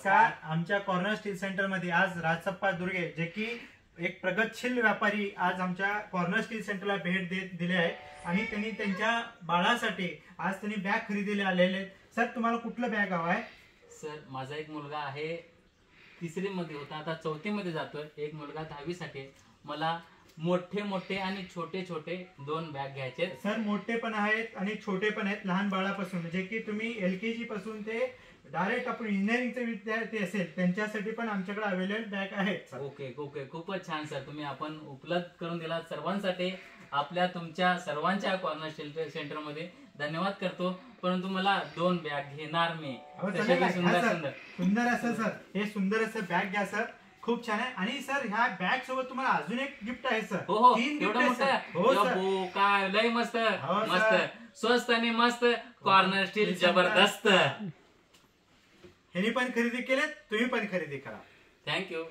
आमच्या corner steel centre मध्ये आज राजप्पा दुर्गे जे की एक प्रगतशील व्यापारी आज आमच्या कॉर्नर स्टील सेंटरला भेट दिले आहे आणि त्यांनी त्यांच्या बाळासाठी आज त्यांनी बॅग खरेदीला आलेले आहेत. सर तुम्हाला कुठलं बॅग हवं आहे? सर माझा एक मुलगा आहे 3री मध्ये होता, आता 4थी मध्ये जातोय. एक मुलगा 10वी साठी. मला मोठे मोठे आणि छोटे छोटे 2 बॅग घ्यायचे. सर मोठे पण आहेत आणि छोटे पण आहेत, लहान बाळापासून जे की तुम्ही LKG पासून ते डायरेक्ट आपण इंजिनिअरिंगचे विद्यार्थी असेल त्यांच्यासाठी पण आमच्याकडे अवेलेबल बॅग आहेत. ओके ओके, खूपच छान सर, तुम्ही आपण उपलब्ध करून दिला सर्वांसाठी. आपल्या तुमच्या सर्वांच्या कॉर्नर स्टील सेंटर मध्ये धन्यवाद करतो. परंतु मला 2 बॅग घेणार मी. सुंदर असं सर, हे सुंदर असं बॅग घ्या सर, खूप छान आहे. आणि सर ह्या बॅग सोबत तुम्हाला अजून एक गिफ्ट आहे सर. हो, एवढं मोठं? हो काय, लय मस्त मस्त, स्वस्त आणि मस्त कॉर्नर स्टील, जबरदस्त. ह्यांनी पण खरेदी केलेत, तुम्ही पण खरेदी करा. थँक्यू.